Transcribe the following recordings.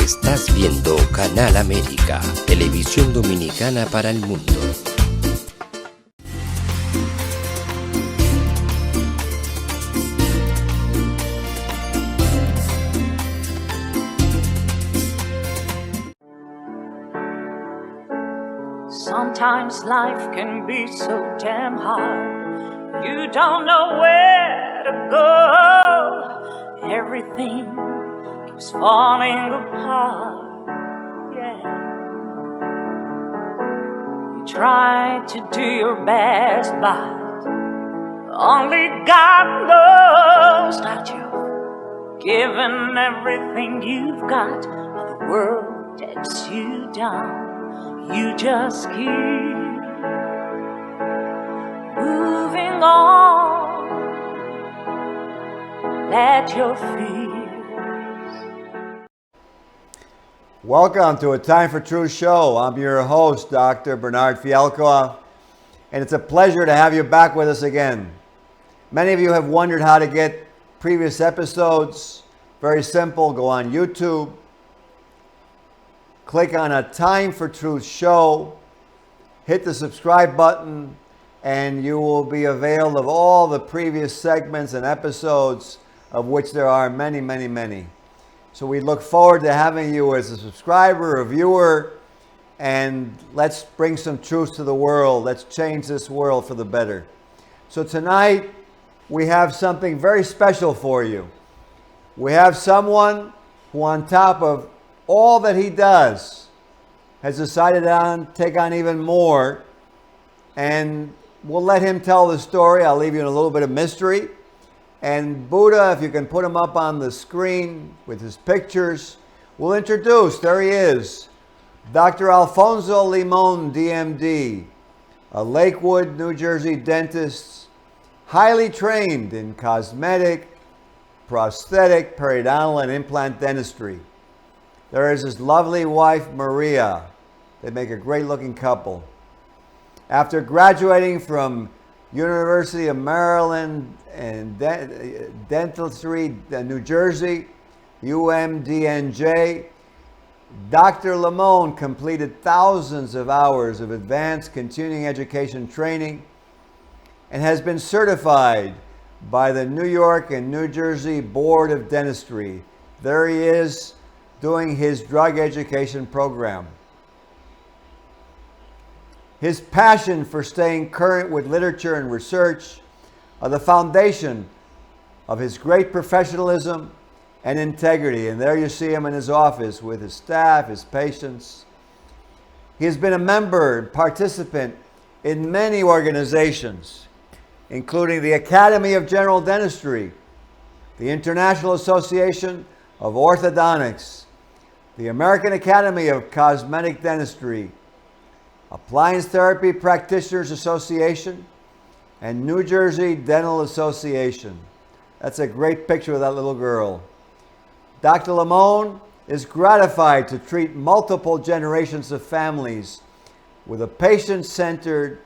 Estás viendo Canal América, televisión dominicana para el mundo. Sometimes life can be so damn hard. You don't know where to go. Everything keeps falling apart. Yeah. You try to do your best, but only God knows that you've given everything you've got, but the world takes you down. You just keep moving on. Let your fears. Welcome to A Time for Truth show. I'm your host, Dr. Bernard Fialkoff, and it's a pleasure to have you back with us again. Many of you have wondered how to get previous episodes. Very simple. Go on YouTube. Click on A Time for Truth show, hit the subscribe button, and you will be availed of all the previous segments and episodes, of which there are many, many, many. So we look forward to having you as a subscriber, a viewer, and let's bring some truth to the world. Let's change this world for the better. So tonight, we have something very special for you. We have someone who, on top of all that he does, has decided to take on even more, and we'll let him tell the story. I'll leave you in a little bit of mystery. And Buddha, if you can put him up on the screen with his pictures, we'll introduce, there he is, Dr. Alfonso Limone, DMD, a Lakewood, New Jersey dentist, highly trained in cosmetic, prosthetic, periodontal, and implant dentistry. There is his lovely wife, Maria. They make a great looking couple. After graduating from University of Maryland and Dentistry, New Jersey, UMDNJ, Dr. Limone completed thousands of hours of advanced continuing education training and has been certified by the New York and New Jersey Board of Dentistry. There he is, doing his drug education program. His passion for staying current with literature and research are the foundation of his great professionalism and integrity. And there you see him in his office with his staff, his patients. He has been a member and participant in many organizations, including the Academy of General Dentistry, the International Association of Orthodontics, the American Academy of Cosmetic Dentistry, Appliance Therapy Practitioners Association, and New Jersey Dental Association. That's a great picture of that little girl. Dr. Limone is gratified to treat multiple generations of families with a patient-centered,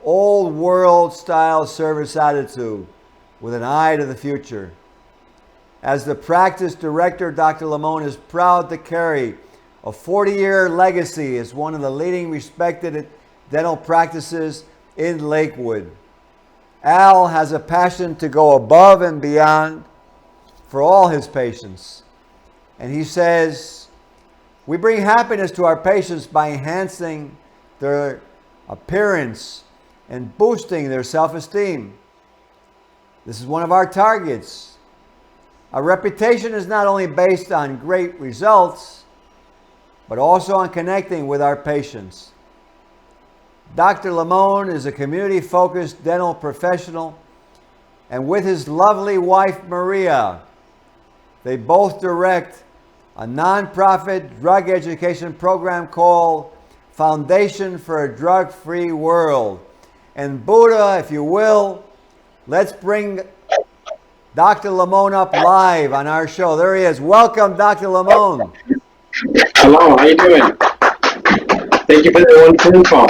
old world style service attitude with an eye to the future. As the practice director, Dr. Limone is proud to carry a 40-year legacy as one of the leading respected dental practices in Lakewood. Al has a passion to go above and beyond for all his patients. And he says, we bring happiness to our patients by enhancing their appearance and boosting their self-esteem. This is one of our targets. Our reputation is not only based on great results, but also on connecting with our patients. Dr. Limone is a community-focused dental professional, and with his lovely wife, Maria, they both direct a nonprofit drug education program called Foundation for a Drug-Free World. And Buddha, if you will, let's bring Dr. Limone up live on our show. There he is. Welcome, Dr. Limone. Hello, how you doing? Thank you for the wonderful info.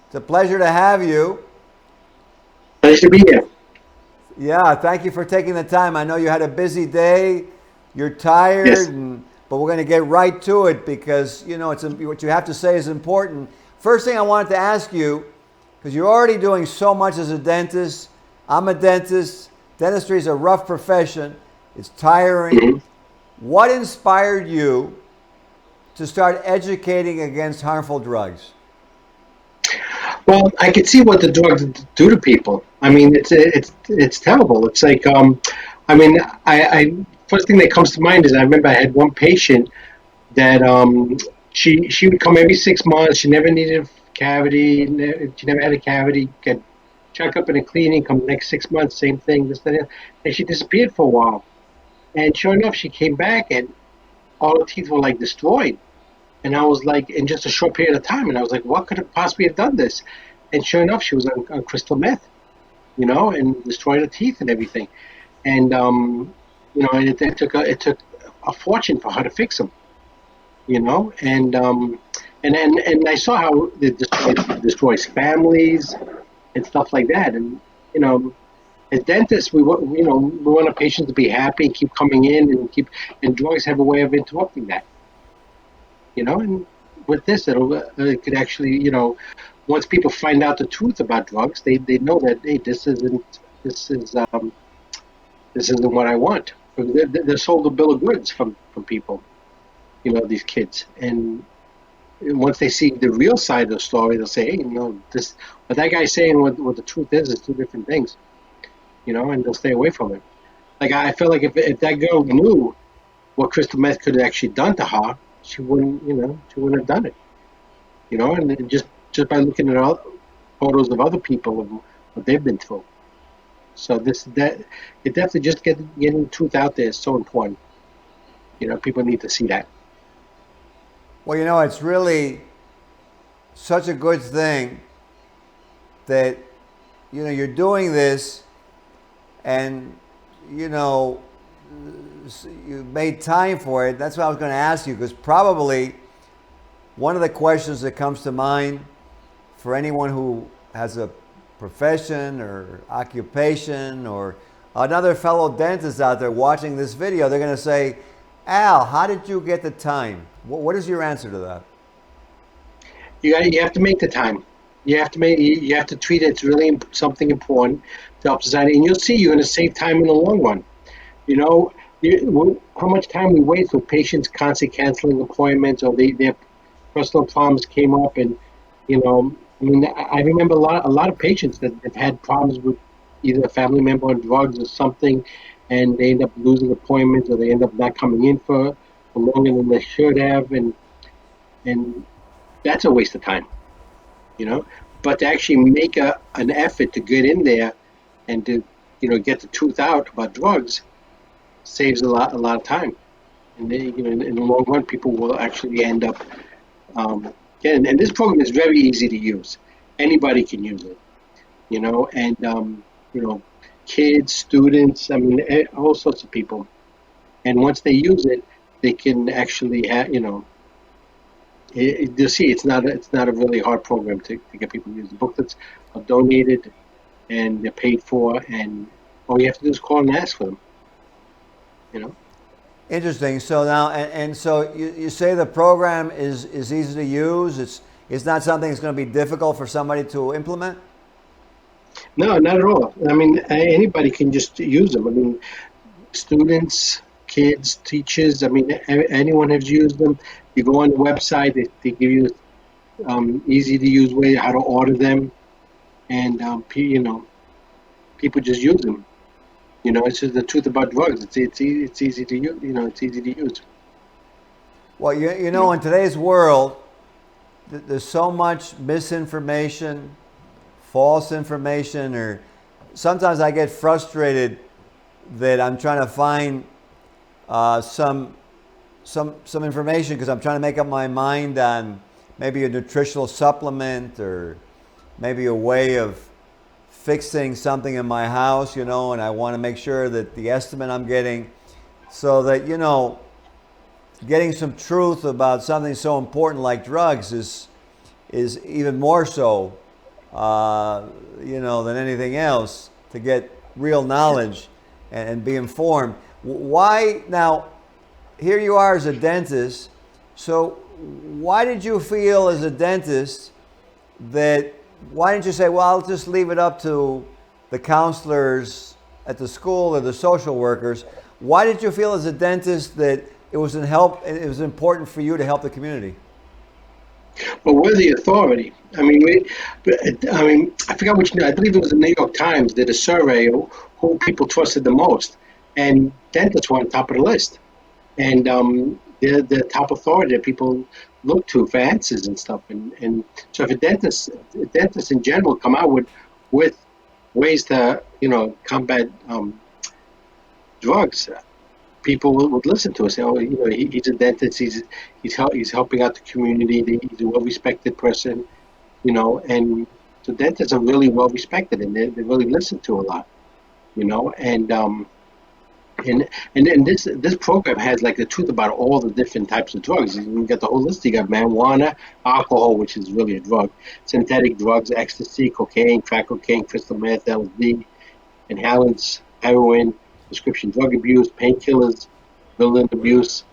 It's a pleasure to have you. Nice to be here. Yeah, thank you for taking the time. I know you had a busy day. you're tired, Yes. but we're going to get right to it because, you know, what you have to say is important. First thing I wanted to ask you, because you're already doing so much as a dentist. I'm a dentist. Dentistry is a rough profession. It's tiring. Mhm. What inspired you to start educating against harmful drugs? Well, I could see what the drugs do to people. I mean, it's terrible. It's like, I mean, I first thing that comes to mind is I remember I had one patient that she would come every 6 months. She never needed a cavity. She never had a cavity. Get check up and a cleaning. Come the next 6 months, same thing. This, that, and she disappeared for a while. And sure enough, she came back and all her teeth were like destroyed. And I was like, in just a short period of time, and I was like, what could have possibly have done this? And sure enough, she was on crystal meth, and destroyed her teeth and everything. And and it took a fortune for her to fix them, and I saw how it destroys families and stuff like that. And you know, as dentists, we want our patients to be happy and keep coming in and drugs have a way of interrupting that. And with this, it could actually, once people find out the truth about drugs, they know that, hey, this isn't what I want. They're sold a bill of goods from people, these kids, and once they see the real side of the story, they'll say, hey, this what that guy's saying, what the truth is two different things, and they'll stay away from it. Like I feel like if that girl knew what crystal meth could have actually done to her, she wouldn't have done it. And just by looking at all photos of other people and what they've been through. So it definitely just getting the truth out there is so important. People need to see that. Well, it's really such a good thing that, you're doing this and, you made time for it. That's what I was going to ask you, because probably one of the questions that comes to mind for anyone who has a profession or occupation or another fellow dentist out there watching this video, they're going to say, Al, how did you get the time? What is your answer to that? You have to make the time. You have to treat it as really something important to help society, and you'll see you're going to save time in the long run. You know, how much time we waste with patients constantly canceling appointments, or their personal problems came up, and I mean, I remember a lot of patients that have had problems with either a family member on drugs or something, and they end up losing appointments, or they end up not coming in for longer than they should have, and that's a waste of time, you know. But to actually make an effort to get in there and to get the truth out about drugs saves a lot of time, and in the long run, people will actually end up. And this program is very easy to use. Anybody can use it, and kids, students, I mean, all sorts of people. And once they use it, they can actually have, you see, it's not a really hard program to get people to use. The booklets are donated and they're paid for, and all you have to do is call and ask for them. Interesting. So now, and so you say the program is easy to use. It's not something that's going to be difficult for somebody to implement. No, not at all. I mean, anybody can just use them. I mean, students, kids, teachers. I mean, anyone has used them. You go on the website; they give you easy to use way how to order them, and people just use them. It's just the truth about drugs. It's easy to use. It's easy to use. Well, in today's world, there's so much misinformation, false information, or sometimes I get frustrated that I'm trying to find some information because I'm trying to make up my mind on maybe a nutritional supplement or maybe a way of fixing something in my house, and I want to make sure that the estimate I'm getting, so that, getting some truth about something so important like drugs is even more so, than anything else, to get real knowledge and be informed. Why now? here you are as a dentist. So why did you feel as a dentist that, why didn't you say, well, I'll just leave it up to the counselors at the school or the social workers? Why did you feel as a dentist that it was important for you to help the community? Well, we're the authority. I mean, I forgot which. I believe it was the New York Times did a survey of who people trusted the most, and dentists were on top of the list. And they're the top authority that people look to for answers and stuff. And so if dentists in general come out with ways to combat drugs, people would listen to us. Say, oh, he's a dentist. He's helping out the community. He's a well-respected person, and so dentists are really well-respected, and they're really listened to a lot, and this program has like the truth about all the different types of drugs. You got the whole list. You got marijuana, alcohol, which is really a drug, synthetic drugs, ecstasy, cocaine, crack cocaine, crystal meth, LSD, inhalants, heroin, prescription drug abuse, painkillers, villain abuse.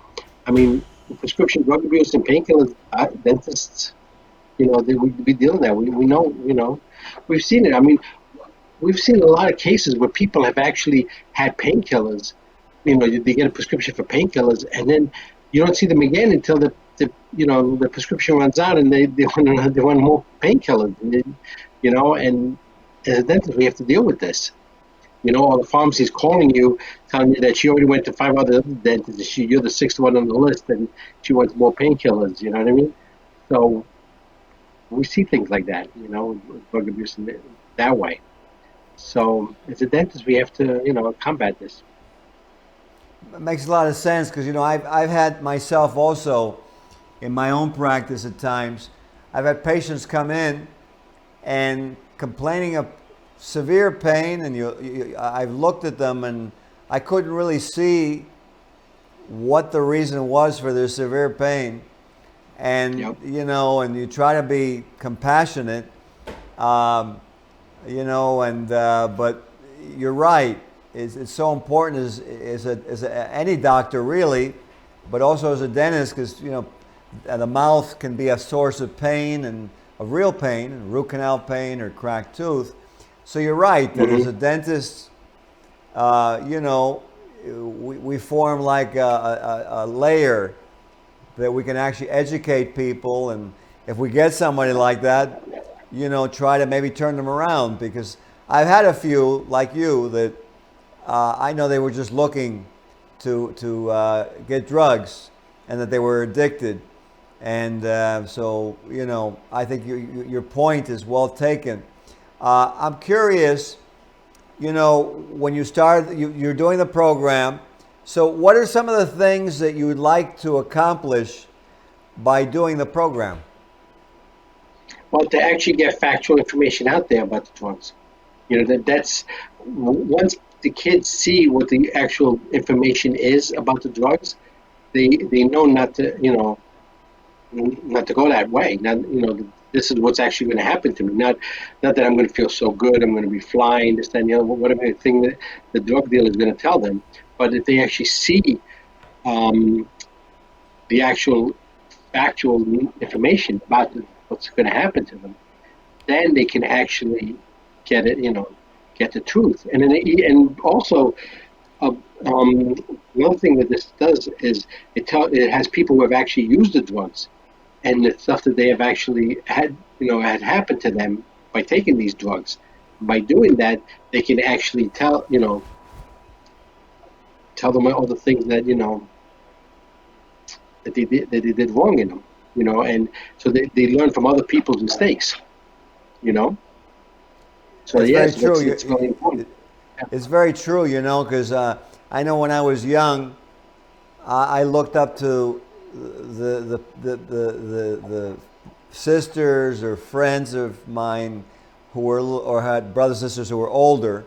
I mean, prescription drug abuse and painkillers, dentists, we deal with that. We know, we've seen it. I mean, we've seen a lot of cases where people have actually had painkillers. They get a prescription for painkillers, and then you don't see them again until the prescription runs out, and they want more painkillers. And as a dentist, we have to deal with this. All the pharmacies calling you, telling you that she already went to 5 other dentists. You're the 6th one on the list, and she wants more painkillers. You know what I mean? So we see things like that. Drug abuse in that way. So as a dentist, we have to combat this. It makes a lot of sense because I've had myself also in my own practice at times. I've had patients come in and complaining of severe pain, and I've looked at them and I couldn't really see what the reason was for their severe pain. And Yep. And you try to be compassionate, but you're right. It's so important as any doctor really, but also as a dentist, because the mouth can be a source of pain, and of real pain, root canal pain or cracked tooth. So you're right that as a dentist, we form like a layer that we can actually educate people, and if we get somebody like that, try to maybe turn them around, because I've had a few like you that I know they were just looking to get drugs, and that they were addicted, and so I think your point is well taken. I'm curious, when you started, you're doing the program. So what are some of the things that you would like to accomplish by doing the program? Well, to actually get factual information out there about the drugs. That's once the kids see what the actual information is about the drugs, they know not to not to go that way. Not this is what's actually going to happen to me. Not that I'm going to feel so good. I'm going to be flying. This, that, and the other. Whatever thing that the drug dealer is going to tell them. But if they actually see the actual factual information about what's going to happen to them, then they can actually get it. Get the truth. And then and also another thing that this does is it has people who have actually used the drugs, and the stuff that they have actually had happened to them by taking these drugs. By doing that, they can actually tell them all the things that that they did wrong in them, and so they learn from other people's mistakes, So It's yes, very true. it's really important. It's very true, because I know when I was young, I looked up to the sisters or friends of mine who were, or had brothers and sisters who were older,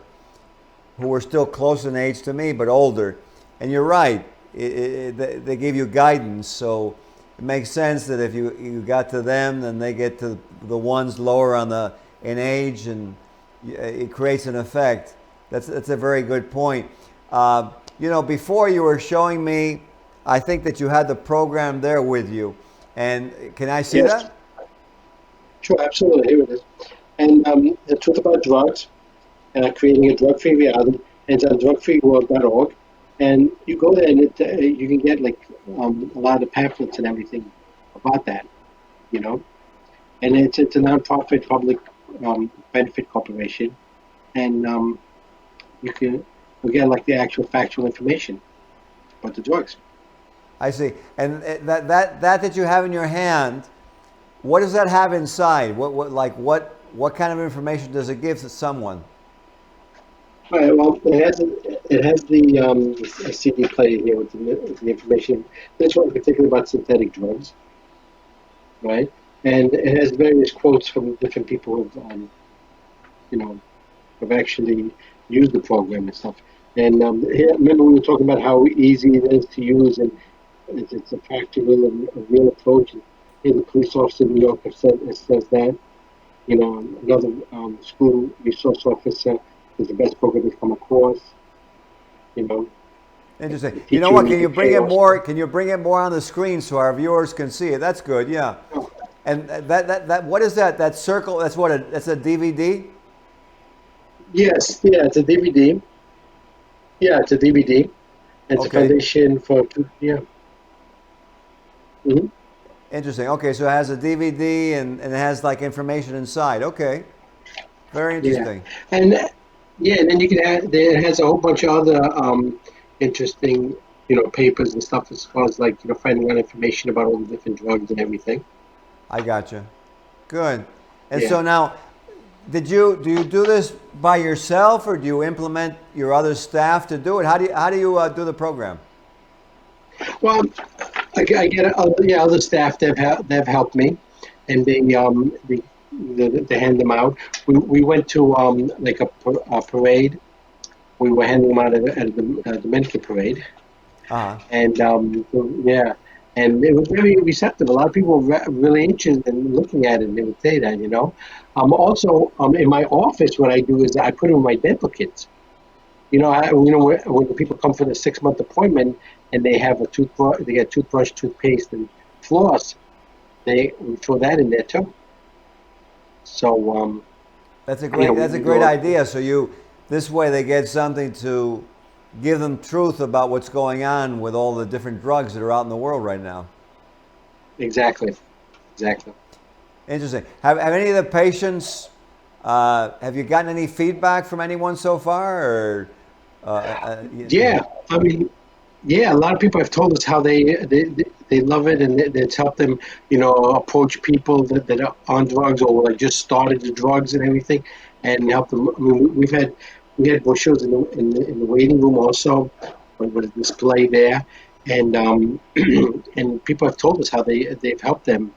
who were still close in age to me, but older. And you're right, they gave you guidance, so it makes sense that if you got to them, then they get to the ones lower in age, and it creates an effect. That's a very good point. Before you were showing me I think that you had the program there with you. And can I see Yes. that? Sure, absolutely. Here it is. And the truth about drugs, creating a drug-free reality, and it's on drugfreeworld.org. And you go there and you can get like a lot of pamphlets and everything about that, you know. And it's a nonprofit public benefit corporation, and you get like the actual factual information about the drugs. I see. And that you have in your hand, what does that have inside? What kind of information does it give to someone? All right. Well, it has the CD player here with the information. This one particularly about synthetic drugs, right? And it has various quotes from different people who've you know have actually used the program and stuff. And here, remember we were talking about how easy it is to use, and it's a practical and a real approach. And here, the police officer in New York says that. You know, another school resource officer is the best program he's come across. You know, Interesting. teach You know what? Can the you bring it chaos. more? Can you bring it more on the screen so our viewers can see it? That's good. Yeah. And that what is that? That circle? That's what? That's a DVD. Yes, yeah, it's a DVD. Yeah, it's a DVD. It's a Okay. foundation for yeah. Hmm. Interesting. Okay, so it has a DVD and it has like information inside. Okay. Very Yeah, interesting. and yeah, and then you can add. It has a whole bunch of other interesting, papers and stuff as far as like finding out information about all the different drugs and everything. I got you. Good. And Yeah. so now, do you do this by yourself or do you implement your other staff to do it? How do you do the program? Well, I get other staff that have helped me, and they hand them out. We went to like a parade. We were handing them out at the Dominican parade, Uh-huh. and yeah, and it was very receptive. A lot of people were really interested in looking at it, and they would say that. Also, in my office, what I do is I put in my dental kits. When the people come for the 6-month appointment and they have a toothbrush, they get toothbrush, toothpaste, and floss. We throw that in there too. So That's a great idea. So this way they get something to give them truth about what's going on with all the different drugs that are out in the world right now. exactly. Interesting. Have any of the patients, have you gotten any feedback from anyone so far? Or, Yeah, I mean, yeah, a lot of people have told us how they love it, and it's helped them, approach people that are on drugs or like just started the drugs and everything, and help them. I mean, we had brochures in the waiting room also, with a display there, and and people have told us how they've helped them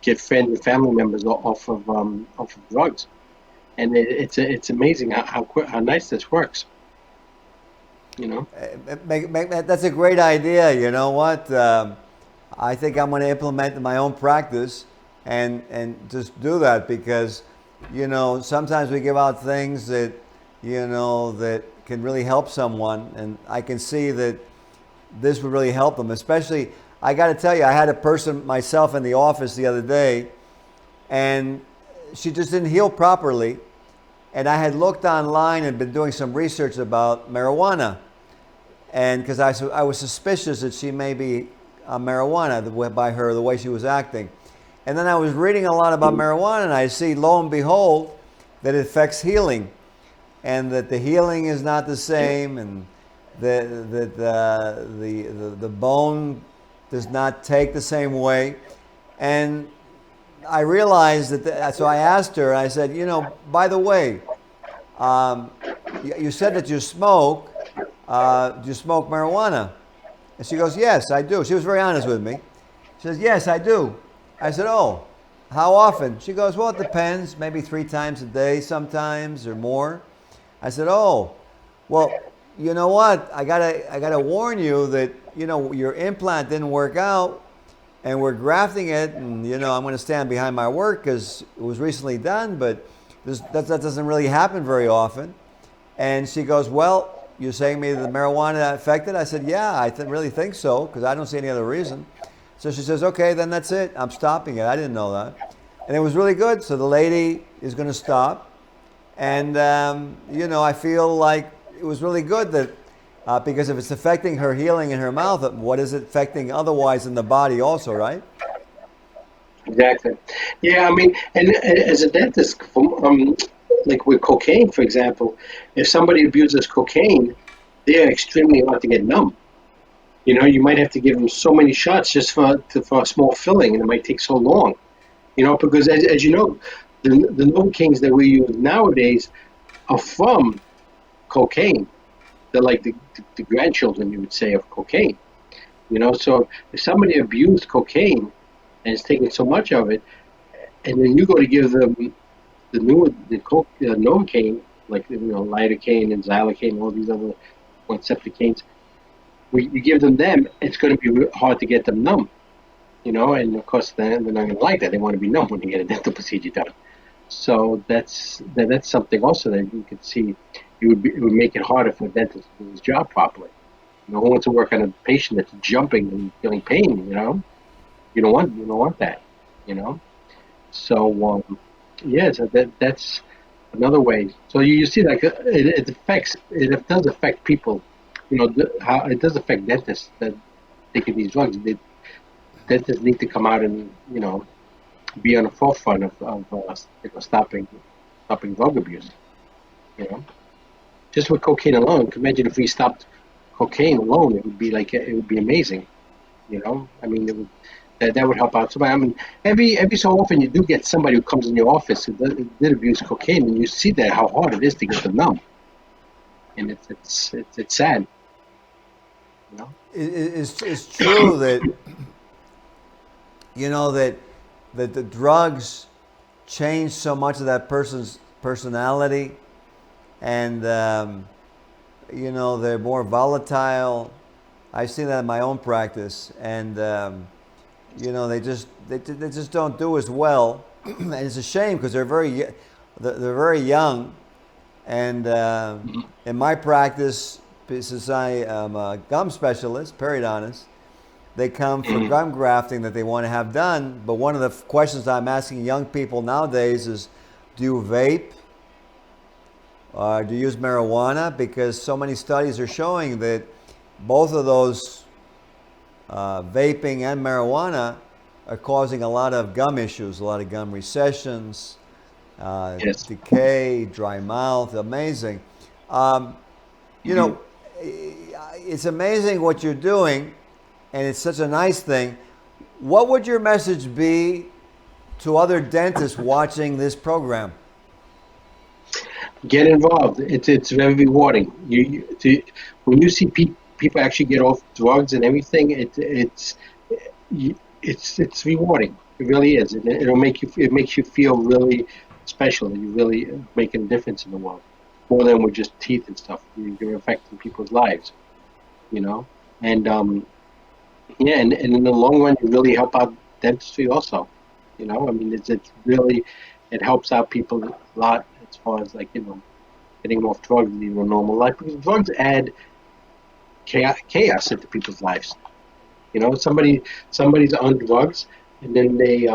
get friends and family members off of drugs, and it's amazing how nice this works. That's a great idea. You know what? I think I'm going to implement in my own practice and just do that because, sometimes we give out things that, that can really help someone. And I can see that this would really help them. Especially, I got to tell you, I had a person myself in the office the other day and she just didn't heal properly. And I had looked online and been doing some research about marijuana. And because I was suspicious that she may be on marijuana by the way she was acting. And then I was reading a lot about marijuana and I see, lo and behold, that it affects healing. And that the healing is not the same and that the bone does not take the same way. And I realized so I asked her, I said, by the way, you said that you smoke. Do you smoke marijuana? And she goes, yes, I do. She was very honest with me. She says, yes, I do. I said, oh, how often? She goes, well, it depends. Maybe 3 times a day sometimes or more. I said, oh, well, you know what? I gotta warn you that, your implant didn't work out and we're grafting it and, I'm going to stand behind my work because it was recently done, but that doesn't really happen very often. And she goes, well, you're saying me the marijuana affected? I said, yeah, I really think so, because I don't see any other reason. So she says, okay, then that's it. I'm stopping it. I didn't know that. And it was really good. So the lady is going to stop. And, I feel like it was really good that, because if it's affecting her healing in her mouth, what is it affecting otherwise in the body also, right? Exactly. Yeah, I mean, and as a dentist, like with cocaine, for example, if somebody abuses cocaine, they're extremely hard to get numb. You might have to give them so many shots just for a small filling, and it might take so long. Because as you know, the Novocaines that we use nowadays are from cocaine. They're like the grandchildren, you would say, of cocaine. So if somebody abused cocaine and is taking so much of it, and then you go to give them the coke, Novocaine, like lidocaine and xylocaine, and all these other septicaines, you give them, it's going to be hard to get them numb. And of course they're not going to like that. They want to be numb when you get a dental procedure done. So that's something also that you could see. It would make it harder for a dentist to do his job properly. Who wants to work on a patient that's jumping and feeling pain? You don't want that. So yeah, so that's another way. So you see, like it does affect people. How it does affect dentists that taking these drugs. Dentists need to come out and be on the forefront of stopping drug abuse. Just with cocaine alone. Imagine if we stopped cocaine alone, it would be amazing. I mean, that would help out somebody. I mean, every so often you do get somebody who comes in your office who did abuse cocaine, and you see that how hard it is to get them numb, and it's sad. It's true that that the drugs change so much of that person's personality, and they're more volatile. I've seen that in my own practice, and they just don't do as well, and it's a shame because they're very young, and in my practice, since I am a gum specialist, periodontist, they come for gum grafting that they want to have done. But one of the questions I'm asking young people nowadays is, do you vape? Or do you use marijuana? Because so many studies are showing that both of those, vaping and marijuana, are causing a lot of gum issues, a lot of gum recessions, Yes. decay, dry mouth. Amazing. It's amazing what you're doing, and it's such a nice thing. What would your message be to other dentists watching this program? Get involved. It's very rewarding. When you see people actually get off drugs and everything, it's rewarding. It really is. It makes you feel really special. That you're really making a difference in the world, more than with just teeth and stuff. You're affecting people's lives, and yeah, and in the long run, you really help out dentistry also. I mean, it's really, it helps out people a lot as far as getting off drugs and leading a normal life, because drugs add chaos into people's lives. Somebody's on drugs, and then they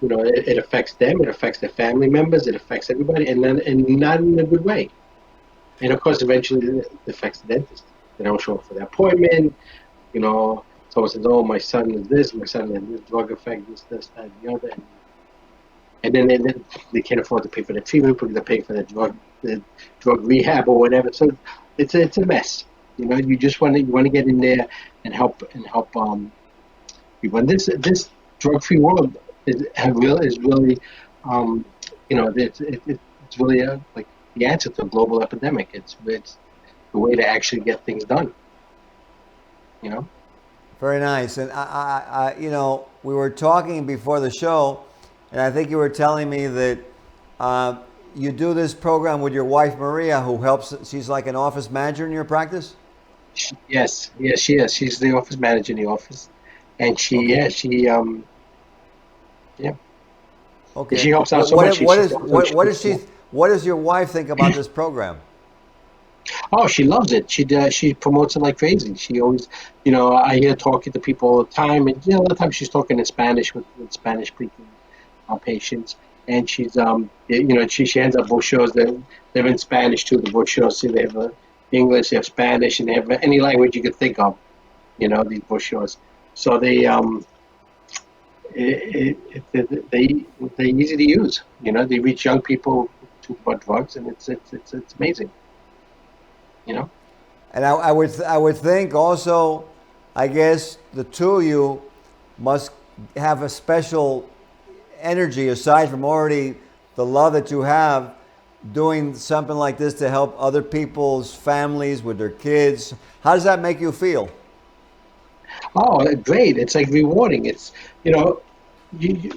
it affects them, it affects their family members, it affects everybody, and not in a good way. And of course, eventually it affects the dentist. They don't show up for their appointment. Someone says, "Oh, my son is this, my son has this drug effect, this, that, and the other," and then they can't afford to pay for the treatment because they're paying for the drug rehab or whatever. So it's a mess. You just want to get in there and help people. And this drug-free world is really it's really like the answer to a global epidemic. It's the way to actually get things done. Very nice. And we were talking before the show, and I think you were telling me that you do this program with your wife Maria, who helps. She's like an office manager in your practice. Yes, she is. She's the office manager in the office, and Okay. Okay. She helps out so What, much. what does your wife think about this program? Oh, she loves it. She promotes it like crazy. She always, I hear talking to people all the time, and a lot of times she's talking in Spanish with Spanish speaking patients, and she ends up brochures that they're in Spanish too. The brochures, see, they have English, they have Spanish, and they have any language you could think of. These brochures. So they're easy to use. They reach young people about drugs, and it's amazing. And I would think also, I guess the two of you must have a special energy aside from already the love that you have doing something like this to help other people's families with their kids. How does that make you feel? Oh, great! It's like rewarding. It's you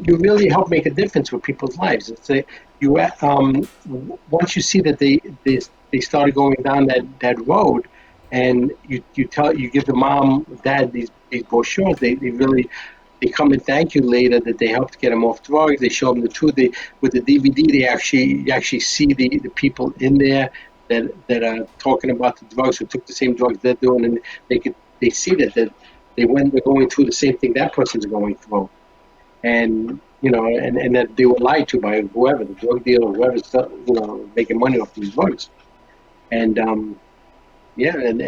really help make a difference with people's lives. It's a you once you see that they started going down that road, and you give the mom dad these brochures. They really they come and thank you later that they helped get them off drugs. They show them the truth. With the DVD, you actually see the people in there that are talking about the drugs, who took the same drugs they're doing, and they see that they're going through the same thing that person's going through, and and that they were lied to by whoever, the drug dealer, whoever's making money off these drugs, and yeah, and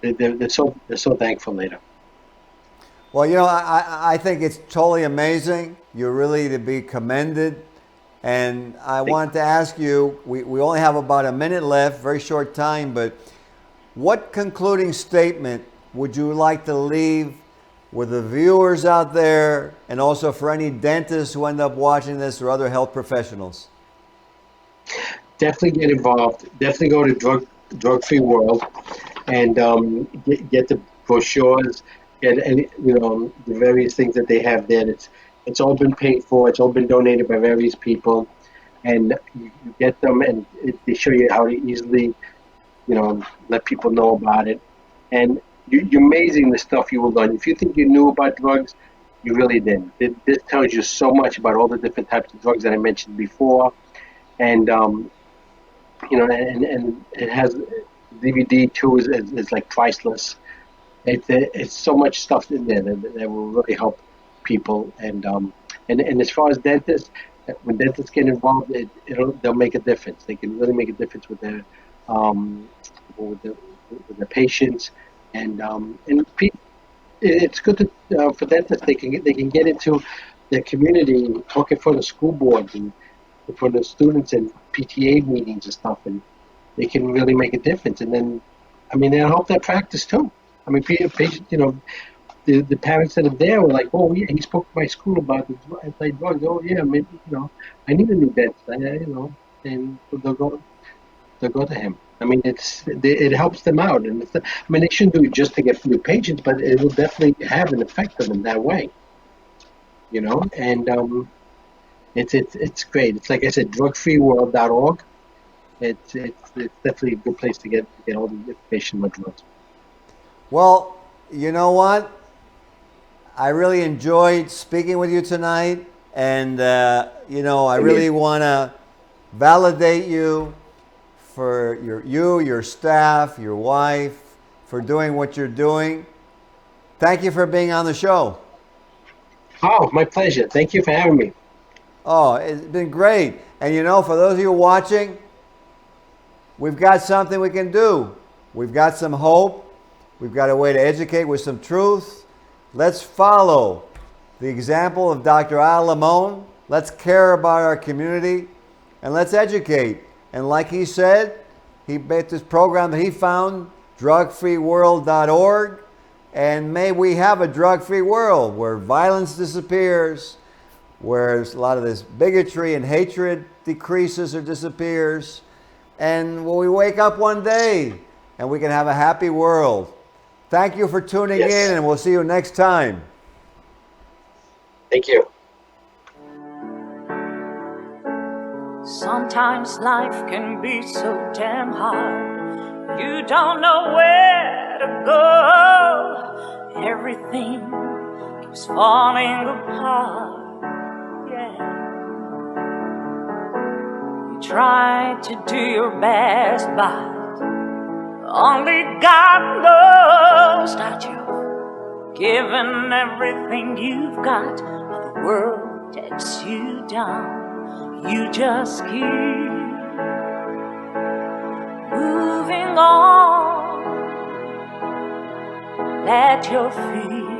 they're so thankful later. Well, I think it's totally amazing. You're really to be commended. And I wanted to ask you, we only have about a minute left, very short time, but what concluding statement would you like to leave with the viewers out there, and also for any dentists who end up watching this or other health professionals? Definitely get involved. Definitely go to drug free world, and get the brochures, get any the various things that they have there. It's all been paid for. It's all been donated by various people, and you get them, and they show you how to easily let people know about it. And you're amazing the stuff you will learn. If you think you knew about drugs, you really didn't. This tells you so much about all the different types of drugs that I mentioned before, and and it has DVD too is like priceless. It's so much stuff in there that will really help people. And as far as dentists, when dentists get involved, they'll make a difference. They can really make a difference with their um, with the with the patients, and it's good for dentists. They can get into the community, talking for the school boards and for the students and PTA meetings and stuff, and they can really make a difference. And then, I mean, they'll help their practice too. I mean, patients, the parents that are there were like, oh yeah, he spoke to my school about the anti-drugs. Oh yeah, maybe I need a new dentist. And they'll go to him. I mean, it helps them out, and I mean, they shouldn't do it just to get new patients, but it will definitely have an effect on them that way. And it's great. It's like I said, drugfreeworld.org. It's definitely a good place to get all the information about drugs. Well, you know what? I really enjoyed speaking with you tonight, and I really want to validate you for your staff, your wife, for doing what you're doing. Thank you for being on the show. Oh, my pleasure. Thank you for having me. Oh, it's been great. And for those of you watching, we've got something we can do. We've got some hope. We've got a way to educate with some truth. Let's follow the example of Dr. Al Limone. Let's care about our community, and let's educate. And like he said, he made this program that he found, drugfreeworld.org. And may we have a drug-free world where violence disappears, where a lot of this bigotry and hatred decreases or disappears, and when we wake up one day and we can have a happy world. Thank you for tuning in, and we'll see you next time. Thank you. Sometimes life can be so damn hard. You don't know where to go. Everything keeps falling apart. Yeah. You try to do your best, but Only God knows that you've given everything you've got, but the world takes you down. You just keep moving on. Let your feet